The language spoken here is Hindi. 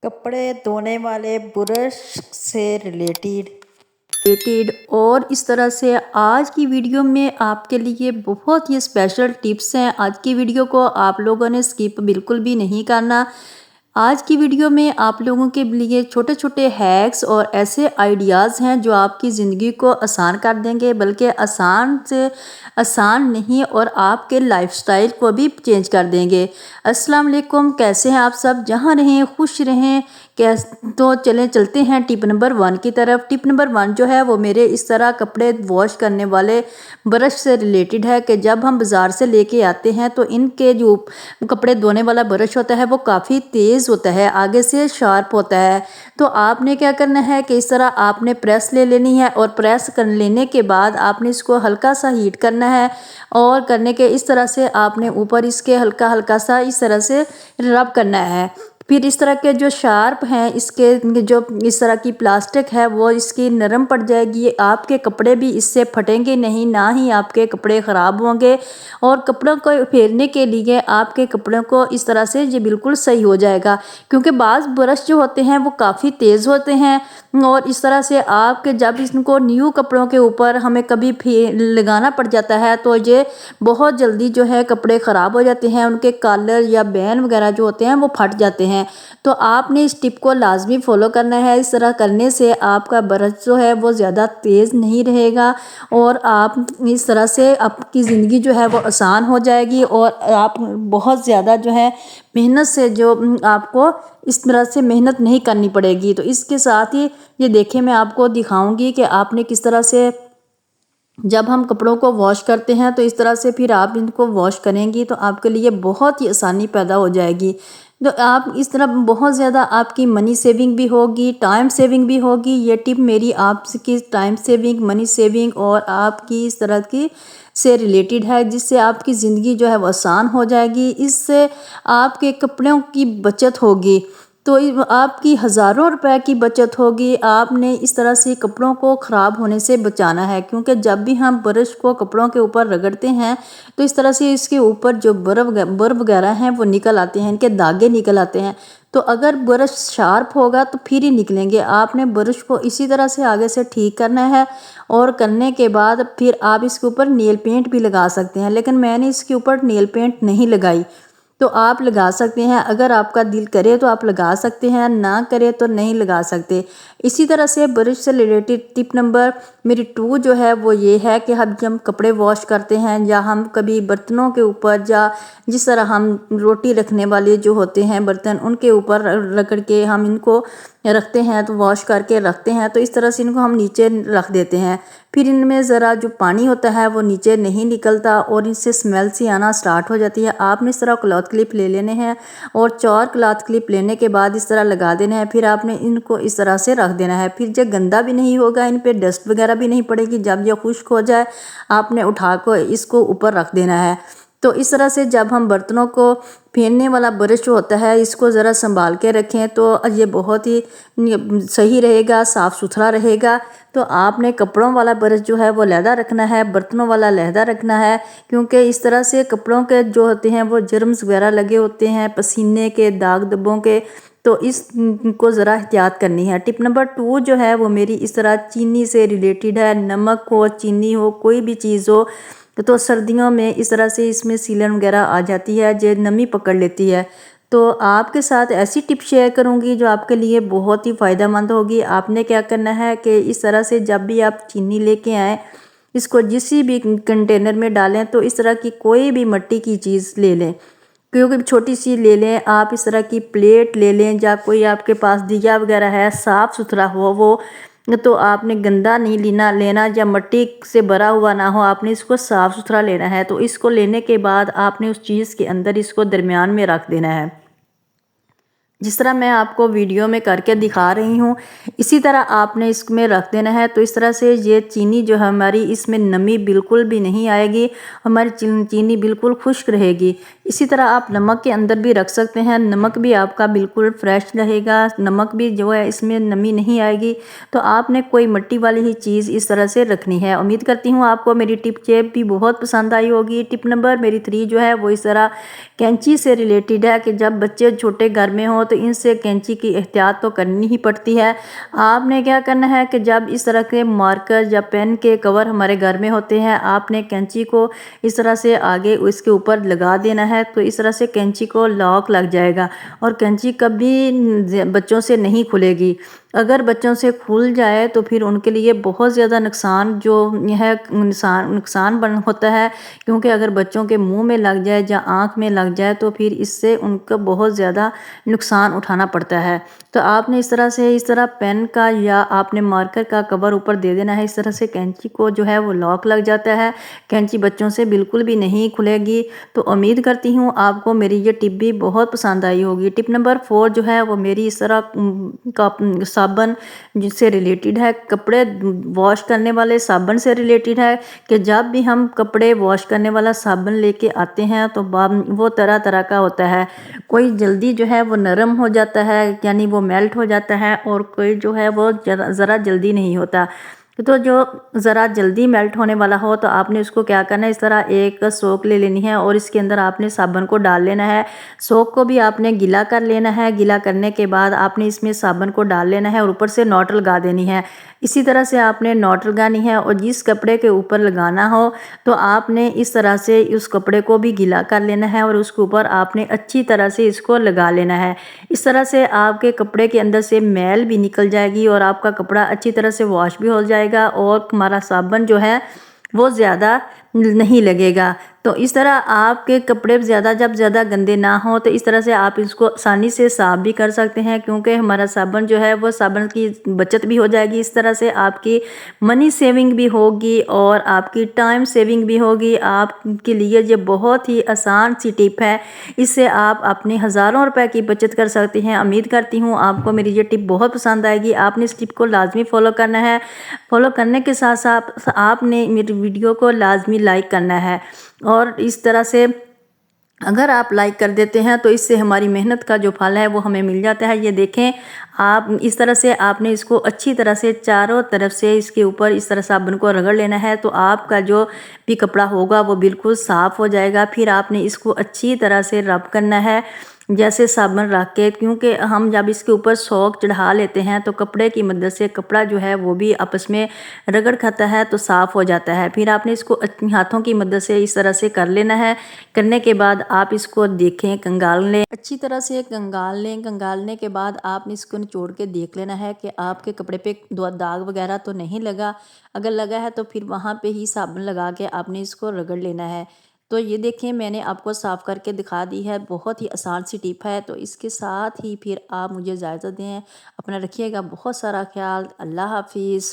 कपड़े धोने वाले ब्रश से रिलेटेड और इस तरह से आज की वीडियो में आपके लिए बहुत ही स्पेशल टिप्स हैं। आज की वीडियो को आप लोगों ने स्किप बिल्कुल भी नहीं करना। आज की वीडियो में आप लोगों के लिए छोटे छोटे हैक्स और ऐसे आइडियाज़ हैं जो आपकी ज़िंदगी को आसान कर देंगे, बल्कि आसान से आसान नहीं और आपके लाइफस्टाइल को भी चेंज कर देंगे। अस्सलाम वालेकुम, कैसे हैं आप सब? जहां रहें खुश रहें। तो चलते हैं टिप नंबर 1 की तरफ। टिप नंबर 1 जो है वो मेरे इस तरह कपड़े वॉश करने वाले ब्रश से रिलेटेड है कि जब हम बाज़ार से लेके आते हैं तो इनके जो कपड़े धोने वाला ब्रश होता है वो काफ़ी तेज़ होता है, आगे से शार्प होता है। तो आपने क्या करना है कि इस तरह आपने प्रेस ले लेनी है और प्रेस कर लेने के बाद आपने इसको हल्का सा हीट करना है और करने के इस तरह से आपने ऊपर इसके हल्का हल्का सा इस तरह से रब करना है। फिर इस तरह के जो शार्प हैं इसके जो इस तरह की प्लास्टिक है वो इसकी नरम पड़ जाएगी। आपके कपड़े भी इससे फटेंगे नहीं, ना ही आपके कपड़े ख़राब होंगे। और कपड़ों को फेरने के लिए आपके कपड़ों को इस तरह से ये बिल्कुल सही हो जाएगा, क्योंकि बाज़ ब्रश जो होते हैं वो काफ़ी तेज़ होते हैं। और इस तरह से आपके जब इनको न्यू कपड़ों के ऊपर हमें कभी लगाना पड़ जाता है तो ये बहुत जल्दी जो है कपड़े ख़राब हो जाते हैं, उनके कॉलर या बैन वगैरह जो होते हैं वो फट जाते हैं। तो आपने इस टिप को लाजमी फॉलो करना है। इस तरह करने से आपका ब्रश जो है वो ज़्यादा तेज़ नहीं रहेगा और आप इस तरह से आपकी ज़िंदगी जो है वो आसान हो जाएगी और आप बहुत ज़्यादा जो है मेहनत से जो आपको इस तरह से मेहनत नहीं करनी पड़ेगी। तो इसके साथ ही ये देखें, मैं आपको दिखाऊंगी कि आपने किस तरह से जब हम कपड़ों को वॉश करते हैं तो इस तरह से फिर आप इनको वॉश करेंगी तो आपके लिए बहुत ही आसानी पैदा हो जाएगी। तो आप इस तरह बहुत ज़्यादा आपकी मनी सेविंग भी होगी, टाइम सेविंग भी होगी। ये टिप मेरी आपकी टाइम सेविंग, मनी सेविंग और आपकी इस तरह की से रिलेटेड है, जिससे आपकी ज़िंदगी जो है वो आसान हो जाएगी। इससे आपके कपड़ों की बचत होगी, तो आपकी हज़ारों रुपए की बचत होगी। आपने इस तरह से कपड़ों को ख़राब होने से बचाना है, क्योंकि जब भी हम ब्रश को कपड़ों के ऊपर रगड़ते हैं तो इस तरह से इसके ऊपर जो बर्फ वगैरह हैं वो निकल आते हैं, इनके दागे निकल आते हैं। तो अगर ब्रश शार्प होगा तो फिर ही निकलेंगे। आपने ब्रश को इसी तरह से आगे से ठीक करना है और करने के बाद फिर आप इसके ऊपर नेल पेंट भी लगा सकते हैं, लेकिन मैंने इसके ऊपर नेल पेंट नहीं लगाई। तो आप लगा सकते हैं, अगर आपका दिल करे तो आप लगा सकते हैं, ना करे तो नहीं लगा सकते। इसी तरह से ब्रश से रिलेटेड टिप नंबर मेरी 2 जो है वो ये है कि हम जब कपड़े वॉश करते हैं या हम कभी बर्तनों के ऊपर या जिस तरह हम रोटी रखने वाले जो होते हैं बर्तन उनके ऊपर रगड़ के हम इनको रखते हैं, तो वॉश करके रखते हैं, तो इस तरह से इनको हम नीचे रख देते हैं। फिर इनमें ज़रा जो पानी होता है वो नीचे नहीं निकलता और इनसे स्मेल सी आना स्टार्ट हो जाती है। आपने इस तरह क्लॉथ क्लिप ले लेने हैं और 4 क्लॉथ क्लिप लेने के बाद इस तरह लगा देना है। फिर आपने इनको इस तरह से रख देना है। फिर जब गंदा भी नहीं होगा, इन पे डस्ट वगैरह भी नहीं पड़ेगी। जब यह खुश्क हो जाए आपने उठा कर इसको ऊपर रख देना है। तो इस तरह से जब हम बर्तनों को फेरने वाला ब्रश जो होता है इसको ज़रा संभाल के रखें तो ये बहुत ही सही रहेगा, साफ़ सुथरा रहेगा। तो आपने कपड़ों वाला ब्रश जो है वो लहदा रखना है, बर्तनों वाला लहदा रखना है, क्योंकि इस तरह से कपड़ों के जो होते हैं वो जर्म्स वगैरह लगे होते हैं, पसीने के, दाग धब्बों के, तो इसको ज़रा एहतियात करनी है। टिप नंबर 2 जो है वो मेरी इस तरह चीनी से रिलेटेड है। नमक हो, चीनी हो, कोई भी चीज़ हो, तो सर्दियों में इस तरह से इसमें सीलन वगैरह आ जाती है, जो नमी पकड़ लेती है। तो आपके साथ ऐसी टिप शेयर करूंगी जो आपके लिए बहुत ही फ़ायदेमंद होगी। आपने क्या करना है कि इस तरह से जब भी आप चीनी लेके आएँ इसको जिस भी कंटेनर में डालें तो इस तरह की कोई भी मिट्टी की चीज़ ले लें, क्योंकि छोटी सी ले लें। आप इस तरह की प्लेट ले लें या कोई आपके पास दिया वगैरह है, साफ़ सुथरा हो वो, तो आपने गंदा नहीं लेना या मिट्टी से भरा हुआ ना हो, आपने इसको साफ़ सुथरा लेना है। तो इसको लेने के बाद आपने उस चीज़ के अंदर इसको दरमियान में रख देना है, जिस तरह मैं आपको वीडियो में करके दिखा रही हूँ इसी तरह आपने इसमें रख देना है। तो इस तरह से ये चीनी जो है हमारी, इसमें नमी बिल्कुल भी नहीं आएगी, हमारी चीनी बिल्कुल खुश्क रहेगी। इसी तरह आप नमक के अंदर भी रख सकते हैं, नमक भी आपका बिल्कुल फ्रेश रहेगा, नमक भी जो है इसमें नमी नहीं आएगी। तो आपने कोई मिट्टी वाली ही चीज़ इस तरह से रखनी है। उम्मीद करती हूँ आपको मेरी टिप भी बहुत पसंद आई होगी। टिप नंबर मेरी 3 जो है वो इस तरह कैंची से रिलेटेड है कि जब बच्चे छोटे घर में हों तो इनसे कैंची की एहतियात तो करनी ही पड़ती है। आपने क्या करना है कि जब इस तरह के मार्कर या पेन के कवर हमारे घर में होते हैं, आपने कैंची को इस तरह से आगे इसके ऊपर लगा देना है, तो इस तरह से कैंची को लॉक लग जाएगा और कैंची कभी बच्चों से नहीं खुलेगी। अगर बच्चों से खुल जाए तो फिर उनके लिए बहुत ज़्यादा नुकसान जो है नुकसान बन होता है, क्योंकि अगर बच्चों के मुंह में लग जाए या आँख में लग जाए तो फिर इससे उनको बहुत ज़्यादा नुकसान उठाना पड़ता है। तो आपने इस तरह पेन का या आपने मार्कर का कवर ऊपर दे देना है। इस तरह से कैंची को जो है वो लॉक लग जाता है, कैंची बच्चों से बिल्कुल भी नहीं खुलेगी। तो उम्मीद करती हूँ आपको मेरी ये टिप भी बहुत पसंद आई होगी। टिप नंबर 4 जो है वो मेरी इस तरह का साबुन जिससे रिलेटेड है, कपड़े वॉश करने वाले साबुन से रिलेटेड है कि जब भी हम कपड़े वॉश करने वाला साबुन लेके आते हैं तो वो तरह तरह का होता है। कोई जल्दी जो है वो नरम हो जाता है, यानी वो मेल्ट हो जाता है, और कोई जो है वो ज़रा जल्दी नहीं होता। तो जो ज़रा जल्दी मेल्ट होने वाला हो तो आपने उसको क्या करना है, इस तरह एक सोक ले लेनी है और इसके अंदर आपने साबुन को डाल लेना है। सोक को भी आपने गीला कर लेना है। गीला करने के बाद आपने इसमें साबुन को डाल लेना है और ऊपर से नोट लगा देनी है। इसी तरह से आपने नोट लगानी है और जिस कपड़े के ऊपर लगाना हो तो आपने इस तरह से उस कपड़े को भी गीला कर लेना है और उसके ऊपर आपने अच्छी तरह से इसको लगा लेना है। इस तरह से आपके कपड़े के अंदर से मैल भी निकल जाएगी और आपका कपड़ा अच्छी तरह से वॉश भी हो जाएगा और हमारा साबुन जो है वो ज़्यादा नहीं लगेगा। तो इस तरह आपके कपड़े जब ज़्यादा गंदे ना हो तो इस तरह से आप इसको आसानी से साफ़ भी कर सकते हैं, क्योंकि हमारा साबुन जो है वो साबुन की बचत भी हो जाएगी। इस तरह से आपकी मनी सेविंग भी होगी और आपकी टाइम सेविंग भी होगी। आपके लिए ये बहुत ही आसान सी टिप है, इससे आप अपने हज़ारों रुपए की बचत कर सकते हैं। उम्मीद करती हूँ आपको मेरी ये टिप बहुत पसंद आएगी। आपने इस टिप को लाजमी फॉलो करना है। फॉलो करने के साथ साथ आपने मेरी वीडियो को लाजमी लाइक करना है और इस तरह से अगर आप लाइक कर देते हैं तो इससे हमारी मेहनत का जो फल है वो हमें मिल जाता है। ये देखें, आप इस तरह से आपने इसको अच्छी तरह से चारों तरफ से इसके ऊपर इस तरह साबुन को रगड़ लेना है, तो आपका जो भी कपड़ा होगा वो बिल्कुल साफ़ हो जाएगा। फिर आपने इसको अच्छी तरह से रब करना है जैसे साबुन रख के, क्योंकि हम जब इसके ऊपर सोक चढ़ा लेते हैं तो कपड़े की मदद से कपड़ा जो है वो भी आपस में रगड़ खाता है तो साफ़ हो जाता है। फिर आपने इसको अपने हाथों की मदद से इस तरह से कर लेना है। करने के बाद आप इसको देखें, कंगाल लें, अच्छी तरह से कंगाल लें। कंगालने के बाद आपने इसको निचोड़ के देख लेना है कि आपके कपड़े पे दाग वगैरह तो नहीं लगा। अगर लगा है तो फिर वहाँ पे ही साबुन लगा के आपने इसको रगड़ लेना है। तो ये देखें, मैंने आपको साफ़ करके दिखा दी है। बहुत ही आसान सी टिप है। तो इसके साथ ही फिर आप मुझे इजाज़त दें। अपना रखिएगा बहुत सारा ख्याल। अल्लाह हाफिज़।